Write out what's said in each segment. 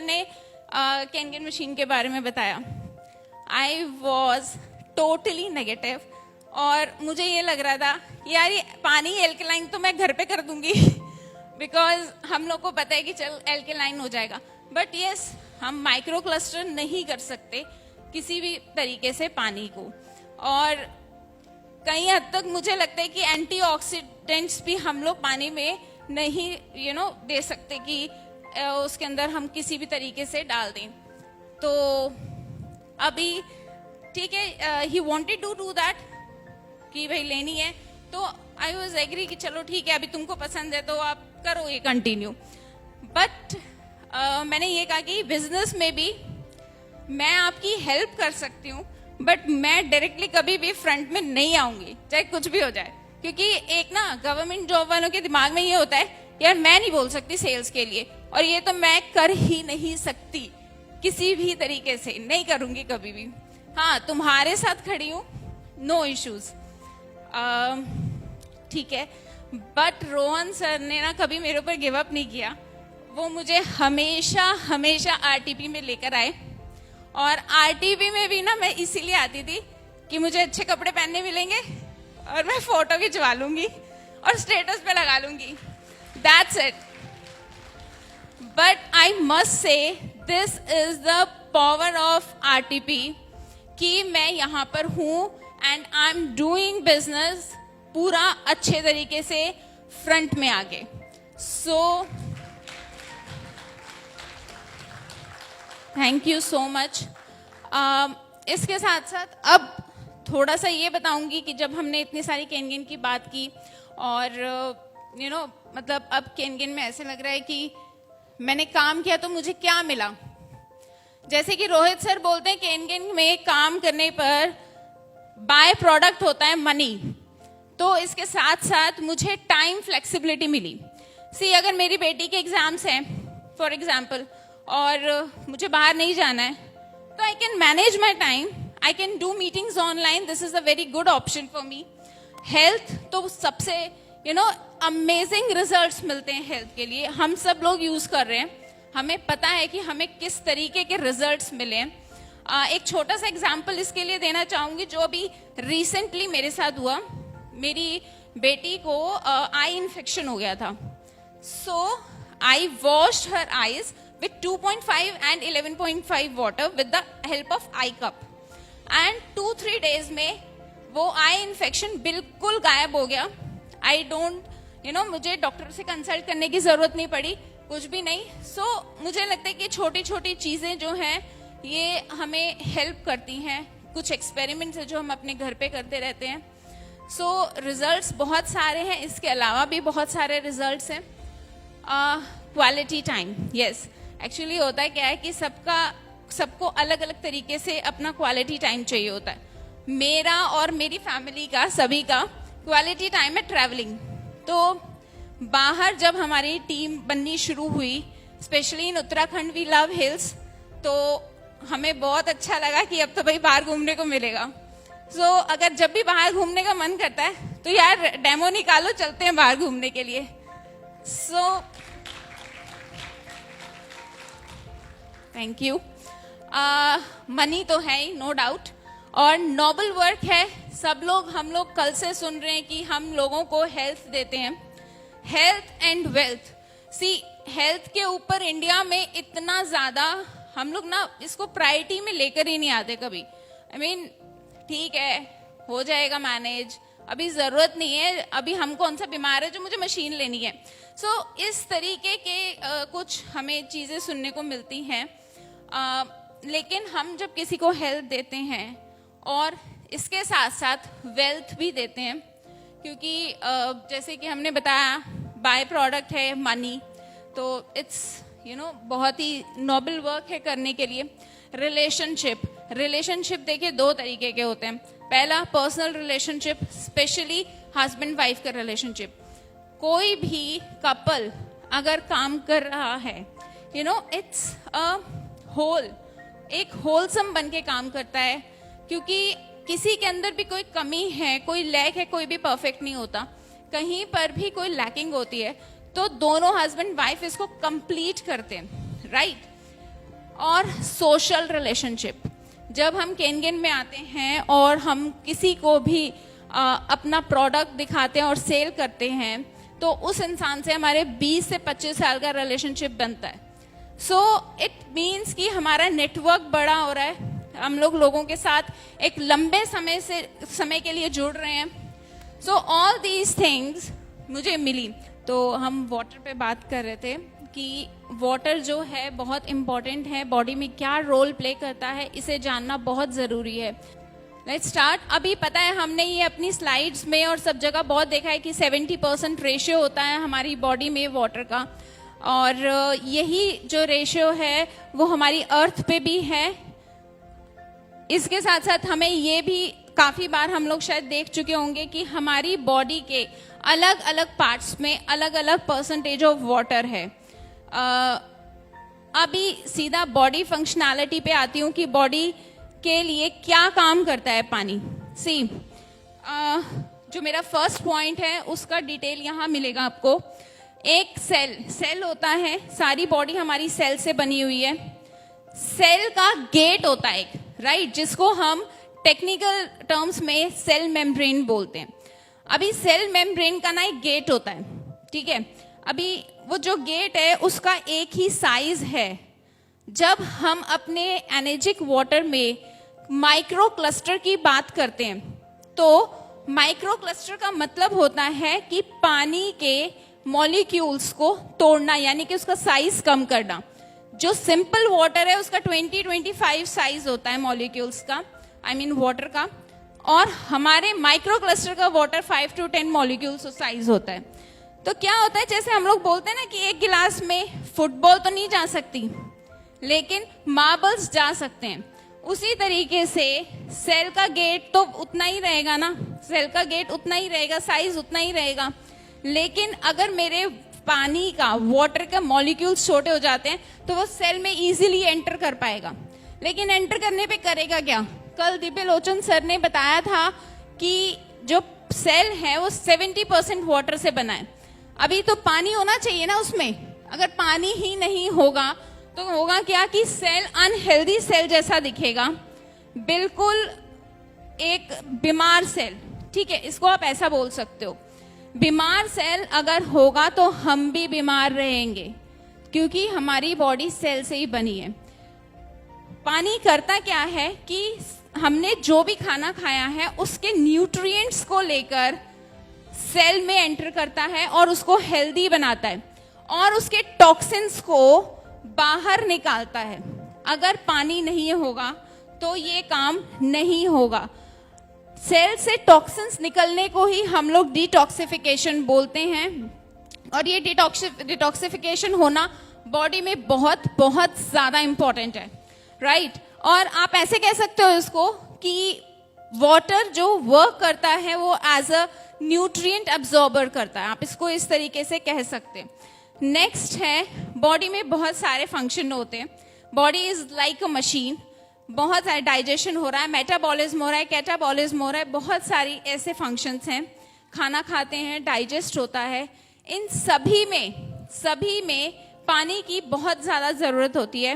आपने केनगेन मशीन के बारे में बताया, आई वॉज टोटली नेगेटिव, और मुझे ये लग रहा था यार ये पानी एल्कलाइन तो मैं घर पे कर दूंगी बिकॉज हम लोग को पता है कि चल एल्कलाइन हो जाएगा, बट यस हम माइक्रो क्लस्टर नहीं कर सकते किसी भी तरीके से पानी को। और कई हद तक मुझे लगता है कि एंटीऑक्सीडेंट्स भी हम लोग पानी में नहीं दे सकते कि उसके अंदर हम किसी भी तरीके से डाल दें। तो अभी ठीक है, he wanted to do that कि भाई लेनी है, तो आई वाज एग्री कि चलो ठीक है, अभी तुमको पसंद है तो आप करो ये कंटिन्यू। बट मैंने ये कहा कि बिजनेस में भी मैं आपकी हेल्प कर सकती हूँ, बट मैं डायरेक्टली कभी भी फ्रंट में नहीं आऊंगी चाहे कुछ भी हो जाए, क्योंकि एक ना गवर्नमेंट जॉब वालों के दिमाग में ये होता है यार मैं नहीं बोल सकती सेल्स के लिए, और ये तो मैं कर ही नहीं सकती किसी भी तरीके से, नहीं करूंगी कभी भी। हाँ तुम्हारे साथ खड़ी हूँ, नो इश्यूज, ठीक है। बट रोहन सर ने ना कभी मेरे ऊपर गिव अप नहीं किया, वो मुझे हमेशा हमेशा आरटीपी में लेकर आए, और आरटीपी में भी ना मैं इसीलिए आती थी कि मुझे अच्छे कपड़े पहनने मिलेंगे और मैं फोटो खिंचवा लूंगी और स्टेटस पे लगा लूंगी, that's it. But I must say this is the power of RTP कि मैं यहाँ पर हूँ and I am doing business पूरा अच्छे तरीके से फ्रंट में आगे। So thank you so much. इसके साथ साथ अब थोड़ा सा ये बताऊंगी कि जब हमने इतनी सारी केनगेन की बात की और मतलब अब केनगेन में ऐसे लग रहा है कि मैंने काम किया तो मुझे क्या मिला। जैसे कि रोहित सर बोलते हैं केनगेन में काम करने पर बाय प्रोडक्ट होता है मनी, तो इसके साथ साथ मुझे टाइम फ्लेक्सिबिलिटी मिली। सी अगर मेरी बेटी के एग्जाम्स हैं फॉर एग्जाम्पल और मुझे बाहर नहीं जाना है, तो I can manage my time, I can do meetings online, this is a very good option for me. Health तो सबसे अमेजिंग रिजल्ट्स मिलते हैं हेल्थ के लिए, हम सब लोग यूज कर रहे हैं, हमें पता है कि हमें किस तरीके के रिजल्ट्स मिले। एक छोटा सा एग्जाम्पल इसके लिए देना चाहूंगी जो अभी रिसेंटली मेरे साथ हुआ। मेरी बेटी को आई इन्फेक्शन हो गया था, so I washed her eyes with 2.5 and 11.5 water with the help of eye cup, and 2-3 days में वो आई इन्फेक्शन बिल्कुल गायब हो गया। आई डोंट मुझे डॉक्टर से कंसल्ट करने की जरूरत नहीं पड़ी, कुछ भी नहीं। सो मुझे लगता है कि छोटी छोटी चीजें जो हैं ये हमें हेल्प करती हैं। कुछ एक्सपेरिमेंट्स है जो हम अपने घर पे करते रहते हैं। सो रिजल्ट्स बहुत सारे हैं, इसके अलावा भी बहुत सारे रिजल्ट्स हैं। क्वालिटी टाइम, यस एक्चुअली होता है क्या है कि सबको अलग अलग तरीके से अपना क्वालिटी टाइम चाहिए होता है। मेरा और मेरी फैमिली का सभी का क्वालिटी टाइम है ट्रैवलिंग। तो बाहर जब हमारी टीम बननी शुरू हुई, specially in Uttarakhand we love hills, तो हमें बहुत अच्छा लगा कि अब तो भाई बाहर घूमने को मिलेगा। सो अगर जब भी बाहर घूमने का मन करता है तो यार डेमो निकालो, चलते हैं बाहर घूमने के लिए। So thank you. मनी तो है ही नो डाउट, और नोबल वर्क है। सब लोग हम लोग कल से सुन रहे हैं कि हम लोगों को हेल्थ देते हैं, health and wealth. See health के ऊपर इंडिया में इतना ज्यादा हम लोग ना इसको प्रायोरिटी में लेकर ही नहीं आते कभी। आई मीन ठीक है हो जाएगा मैनेज, अभी जरूरत नहीं है, अभी हम कौन सा बीमार है जो मुझे मशीन लेनी है। सो इस तरीके के कुछ हमें चीजें सुनने को मिलती हैं। लेकिन हम जब किसी को हेल्थ देते हैं और इसके साथ साथ वेल्थ भी देते हैं, क्योंकि जैसे कि हमने बताया बाय प्रोडक्ट है मनी, तो इट्स बहुत ही नोबल वर्क है करने के लिए। रिलेशनशिप देखिए दो तरीके के होते हैं। पहला personal relationship, specially husband wife का रिलेशनशिप। कोई भी कपल अगर काम कर रहा है इट्स अ होल, एक होलसम बन के काम करता है, क्योंकि किसी के अंदर भी कोई कमी है, कोई लैक है, कोई भी परफेक्ट नहीं होता, कहीं पर भी कोई लैकिंग होती है तो दोनों हस्बैंड वाइफ इसको कंप्लीट करते हैं, राइट। और सोशल रिलेशनशिप। जब हम केनगेन में आते हैं और हम किसी को भी अपना प्रोडक्ट दिखाते हैं और सेल करते हैं, तो उस इंसान से हमारे 20 से 25 साल का रिलेशनशिप बनता है। सो इट मीन्स कि हमारा नेटवर्क बड़ा हो रहा है, हम लोगों के साथ एक लंबे समय के लिए जुड़ रहे हैं। सो ऑल दीज थिंग्स मुझे मिली। तो हम वाटर पे बात कर रहे थे कि वाटर जो है बहुत इम्पॉर्टेंट है, बॉडी में क्या रोल प्ले करता है इसे जानना बहुत ज़रूरी है। Let's start. अभी पता है हमने ये अपनी स्लाइड्स में और सब जगह बहुत देखा है कि 70% रेशियो होता है हमारी बॉडी में वाटर का, और यही जो रेशियो है वो हमारी अर्थ पे भी है। इसके साथ साथ हमें ये भी काफ़ी बार हम लोग शायद देख चुके होंगे कि हमारी बॉडी के अलग अलग पार्ट्स में अलग अलग परसेंटेज ऑफ वाटर है। अभी सीधा बॉडी फंक्शनैलिटी पे आती हूँ कि बॉडी के लिए क्या काम करता है पानी। सी जो मेरा फर्स्ट पॉइंट है उसका डिटेल यहाँ मिलेगा आपको। एक सेल होता है, सारी बॉडी हमारी सेल से बनी हुई है। सेल का गेट होता है एक, राइट, जिसको हम टेक्निकल टर्म्स में सेल मेम्ब्रेन बोलते हैं। अभी सेल मेम्ब्रेन का ना एक गेट होता है, ठीक है। अभी वो जो गेट है उसका एक ही साइज है। जब हम अपने एनर्जिक वाटर में माइक्रो क्लस्टर की बात करते हैं, तो माइक्रो क्लस्टर का मतलब होता है कि पानी के मॉलिक्यूल्स को तोड़ना, यानी कि उसका साइज कम करना। जो सिंपल वाटर है उसका 20-25 साइज होता है मॉलिक्यूल्स का, आई मीन वाटर का, और हमारे माइक्रो क्लस्टर का वाटर 5 to 10 मॉलिक्यूल्स साइज होता है। तो क्या होता है, जैसे हम लोग बोलते हैं ना कि एक गिलास में फुटबॉल तो नहीं जा सकती लेकिन मार्बल्स जा सकते हैं, उसी तरीके से सेल का गेट तो उतना ही रहेगा ना, सेल का गेट उतना ही रहेगा, साइज उतना ही रहेगा। लेकिन अगर मेरे पानी का, वाटर का मॉलिक्यूल्स छोटे हो जाते हैं तो वो सेल में इजीली एंटर कर पाएगा। लेकिन एंटर करने पे करेगा क्या? कल दिव्यलोचन सर ने बताया था कि जो सेल है वो 70% वाटर से बना है। अभी तो पानी होना चाहिए ना उसमें, अगर पानी ही नहीं होगा तो होगा क्या कि सेल अनहेल्दी सेल जैसा दिखेगा, बिल्कुल एक बीमार सेल, ठीक है, इसको आप ऐसा बोल सकते हो। बीमार सेल अगर होगा तो हम भी बीमार रहेंगे, क्योंकि हमारी बॉडी सेल से ही बनी है। पानी करता क्या है कि हमने जो भी खाना खाया है उसके न्यूट्रिएंट्स को लेकर सेल में एंटर करता है और उसको हेल्दी बनाता है और उसके टॉक्सिन्स को बाहर निकालता है। अगर पानी नहीं होगा तो ये काम नहीं होगा। सेल से टॉक्सिन्स निकलने को ही हम लोग डिटॉक्सिफिकेशन बोलते हैं, और ये डिटॉक्सिफिकेशन होना बॉडी में बहुत बहुत ज्यादा इंपॉर्टेंट है, राइट। और आप ऐसे कह सकते हो इसको कि वाटर जो वर्क करता है वो एज अ न्यूट्रिएंट एब्जॉर्बर करता है, आप इसको इस तरीके से कह सकते हैं। नेक्स्ट है, बॉडी में बहुत सारे फंक्शन होते हैं। Body is like a machine, बहुत सारे डाइजेशन हो रहा है, मेटाबॉलिज्म हो रहा है, कैटाबॉलिज्म हो रहा है, बहुत सारी ऐसे फंक्शंस हैं। खाना खाते हैं, डाइजेस्ट होता है, इन सभी में पानी की बहुत ज़्यादा ज़रूरत होती है।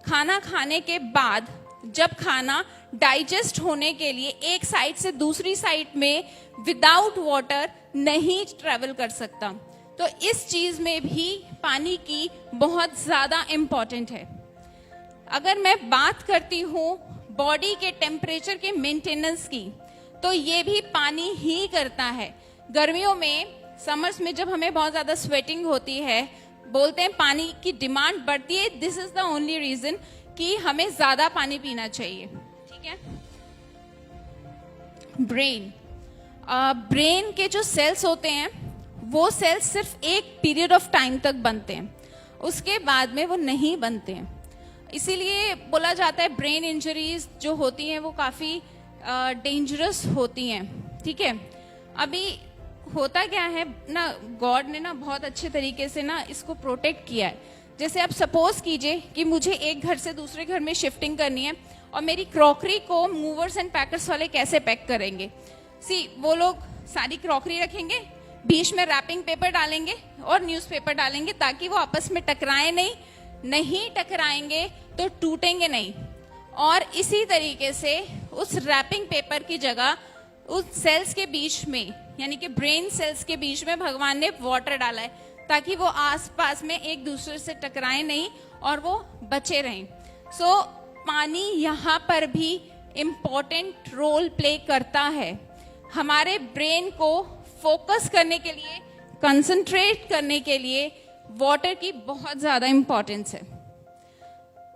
खाना खाने के बाद जब खाना डाइजेस्ट होने के लिए एक साइड से दूसरी साइड में विदाउट वाटर नहीं ट्रेवल कर सकता, तो इस चीज़ में भी पानी की बहुत ज़्यादा इम्पॉर्टेंट है। अगर मैं बात करती हूँ बॉडी के टेम्परेचर के मेंटेनेंस की, तो ये भी पानी ही करता है। गर्मियों में, समर्स में जब हमें बहुत ज़्यादा स्वेटिंग होती है, बोलते हैं पानी की डिमांड बढ़ती है। This is the only reason कि हमें ज़्यादा पानी पीना चाहिए, ठीक है। ब्रेन के जो सेल्स होते हैं वो सेल्स सिर्फ एक पीरियड ऑफ टाइम तक बनते हैं, उसके बाद में वो नहीं बनते हैं। इसीलिए बोला जाता है ब्रेन इंजरीज जो होती हैं वो काफ़ी डेंजरस होती हैं, ठीक है। अभी होता क्या है ना, गॉड ने ना बहुत अच्छे तरीके से ना इसको प्रोटेक्ट किया है। जैसे आप सपोज कीजिए कि मुझे एक घर से दूसरे घर में शिफ्टिंग करनी है और मेरी क्रॉकरी को मूवर्स एंड पैकर्स वाले कैसे पैक करेंगे। वो लोग सारी क्रॉकरी रखेंगे, बीच में रैपिंग पेपर डालेंगे और न्यूज़पेपर डालेंगे ताकि वो आपस में टकराए नहीं, नहीं टकराएंगे तो टूटेंगे नहीं। और इसी तरीके से उस रैपिंग पेपर की जगह उस सेल्स के बीच में, यानी कि ब्रेन सेल्स के बीच में भगवान ने वाटर डाला है, ताकि वो आसपास में एक दूसरे से टकराए नहीं और वो बचे रहें। सो पानी यहाँ पर भी इम्पोर्टेंट रोल प्ले करता है। हमारे ब्रेन को फोकस करने के लिए, कंसंट्रेट करने के लिए वाटर की बहुत ज्यादा इंपॉर्टेंस है।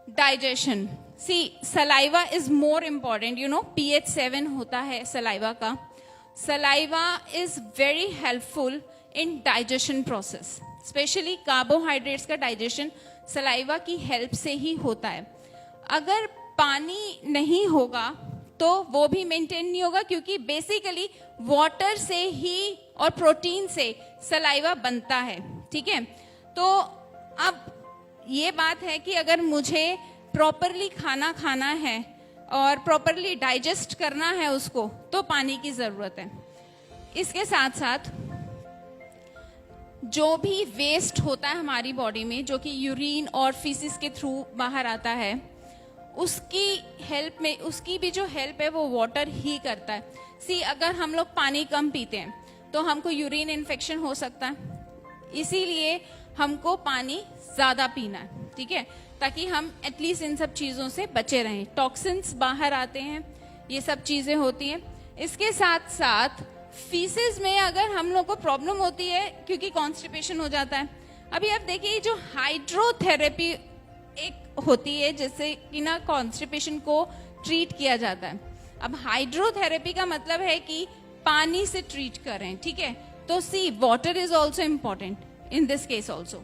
Digestion, see saliva is more important, you know, pH 7 होता है सलाइवा का। Saliva is very helpful in digestion process, specially carbohydrates का डाइजेशन सलाइवा की हेल्प से ही होता है। अगर पानी नहीं होगा तो वो भी मेंटेन नहीं होगा, क्योंकि बेसिकली वाटर से ही और प्रोटीन से सलाइवा बनता है, ठीक है। तो अब ये बात है कि अगर मुझे प्रॉपरली खाना खाना है और प्रॉपरली डाइजेस्ट करना है उसको, तो पानी की जरूरत है। इसके साथ साथ जो भी वेस्ट होता है हमारी बॉडी में, जो कि यूरिन और फीसिस के थ्रू बाहर आता है, उसकी हेल्प में, उसकी भी जो हेल्प है वो वाटर ही करता है। सी अगर हम लोग पानी कम पीते हैं तो हमको यूरिन इन्फेक्शन हो सकता है, इसीलिए हमको पानी ज्यादा पीना है, ठीक है, ताकि हम एटलीस्ट इन सब चीजों से बचे रहें। टॉक्सिन्स बाहर आते हैं, ये सब चीजें होती हैं। इसके साथ साथ फीसिस में अगर हम लोग को प्रॉब्लम होती है क्योंकि कॉन्स्टिपेशन हो जाता है। अभी आप देखिए जो हाइड्रोथेरेपी एक होती है जिससे कि ना कॉन्स्टिपेशन को ट्रीट किया जाता है। अब हाइड्रोथेरेपी का मतलब है कि पानी से ट्रीट कर रहे हैं, ठीक है। तो sea water is also important in this case also,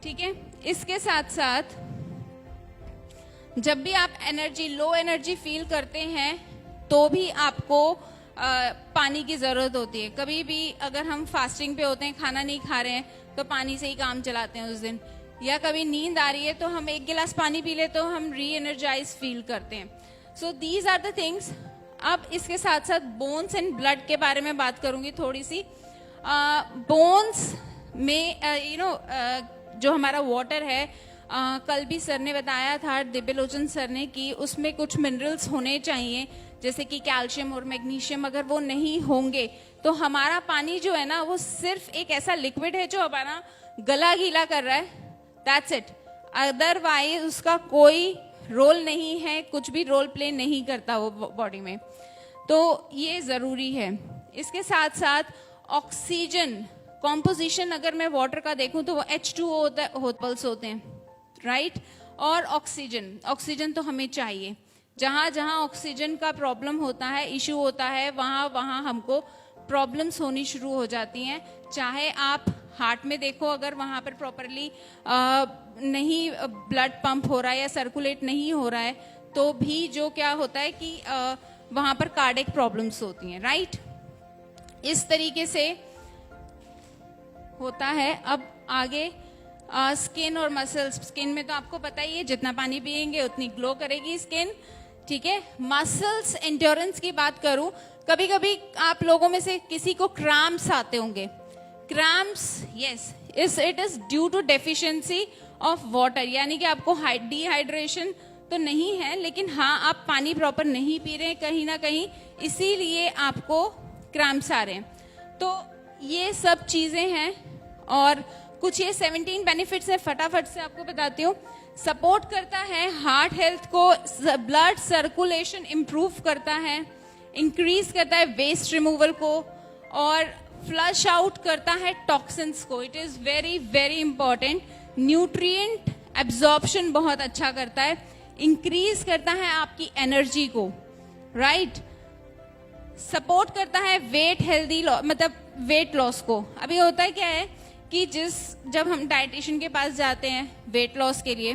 ठीक है। इसके साथ साथ जब भी आप एनर्जी, लो एनर्जी फील करते हैं तो भी आपको पानी की जरूरत होती है। कभी भी अगर हम फास्टिंग पे होते हैं, खाना नहीं खा रहे हैं, तो पानी से ही काम चलाते हैं उस दिन, या कभी नींद आ रही है तो हम एक गिलास पानी पी ले तो हम री एनर्जाइज फील करते हैं। So these are the things. अब इसके साथ साथ बोन्स एंड ब्लड के बारे में बात करूंगी थोड़ी सी। बोन्स में जो हमारा वाटर है, कल भी सर ने बताया था, दिव्यलोचन सर ने, कि उसमें कुछ मिनरल्स होने चाहिए जैसे कि कैल्शियम और मैग्नीशियम। अगर वो नहीं होंगे तो हमारा पानी जो है ना वो सिर्फ एक ऐसा लिक्विड है जो हमारा गला गीला कर रहा है, दैट्स इट। अदरवाइज उसका कोई रोल नहीं है, कुछ भी रोल प्ले नहीं करता वो बॉडी में, तो ये जरूरी है। इसके साथ साथ ऑक्सीजन कॉम्पोजिशन अगर मैं वाटर का देखूं तो वो H2O होते हैं, राइट। और ऑक्सीजन तो हमें चाहिए। जहां जहां ऑक्सीजन का प्रॉब्लम होता है, इशू होता है, वहां वहां हमको प्रॉब्लम्स होनी शुरू हो जाती हैं। चाहे आप हार्ट में देखो, अगर वहां पर प्रॉपरली नहीं ब्लड पंप हो रहा है या सर्कुलेट नहीं हो रहा है, तो भी जो क्या होता है कि वहां पर कार्डियक प्रॉब्लम्स होती हैं, राइट। इस तरीके से होता है। अब आगे स्किन और मसल्स। स्किन में तो आपको पता ही है, जितना पानी पिएंगे उतनी ग्लो करेगी स्किन, ठीक है। मसल्स एंड्योरेंस की बात करूं, कभी कभी आप लोगों में से किसी को क्रैम्प्स आते होंगे। Cramps, yes, it is due to deficiency of water, यानी कि आपको डिहाइड्रेशन तो नहीं है, लेकिन हाँ आप पानी प्रॉपर नहीं पी रहे हैं कहीं ना कहीं, इसीलिए आपको क्रैम्प्स आ रहे हैं। तो ये सब चीजें हैं और कुछ ये 17 बेनिफिट्स है, फटाफट से आपको बताती हूँ। सपोर्ट करता है हार्ट हेल्थ को, ब्लड सर्कुलेशन इंप्रूव करता है, इंक्रीज करता है वेस्ट रिमूवल को, और फ्लश आउट करता है टॉक्सिन्स को। It is very very important. Nutrient absorption बहुत अच्छा करता है, इंक्रीज करता है आपकी एनर्जी को, राइट। सपोर्ट करता है वेट हेल्दी, मतलब वेट लॉस को। अभी होता है क्या है कि जब हम डाइटिशियन के पास जाते हैं वेट लॉस के लिए,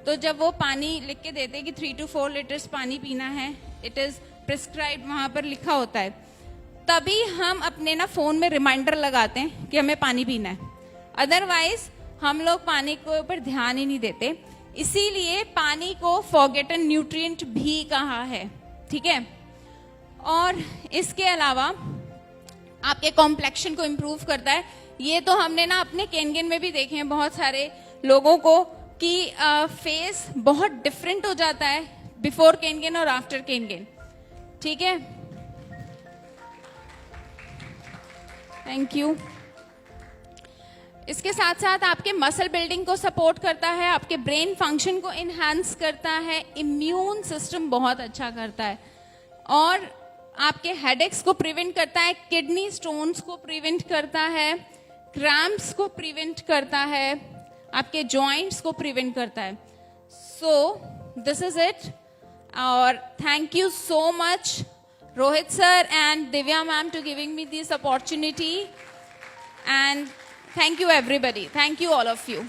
तो जब वो पानी लिख के देते हैं कि 3 to 4 लीटर्स पानी पीना है, इट इज प्रिस्क्राइब्ड, वहां पर लिखा होता है, तभी हम अपने ना फोन में रिमाइंडर लगाते हैं कि हमें पानी पीना है। अदरवाइज हम लोग पानी के ऊपर ध्यान ही नहीं देते, इसीलिए पानी को फॉरगेटन न्यूट्रिएंट भी कहा है, ठीक है। और इसके अलावा आपके कॉम्प्लेक्शन को इम्प्रूव करता है। ये तो हमने ना अपने केनगेन में भी देखे हैं, बहुत सारे लोगों को कि फेस बहुत डिफरेंट हो जाता है बिफोर केन गेन और आफ्टर केन गेन. ठीक है, थैंक यू. इसके साथ साथ आपके मसल बिल्डिंग को सपोर्ट करता है, आपके ब्रेन फंक्शन को इनहांस करता है, इम्यून सिस्टम बहुत अच्छा करता है, और आपके हेडेक्स को प्रिवेंट करता है, किडनी स्टोन्स को प्रिवेंट करता है, क्रैम्प्स को प्रिवेंट करता है, आपके जॉइंट्स को प्रिवेंट करता है. So this is it. और thank you so much Rohit sir and Divya ma'am to giving me this opportunity, and thank you everybody. Thank you all of you.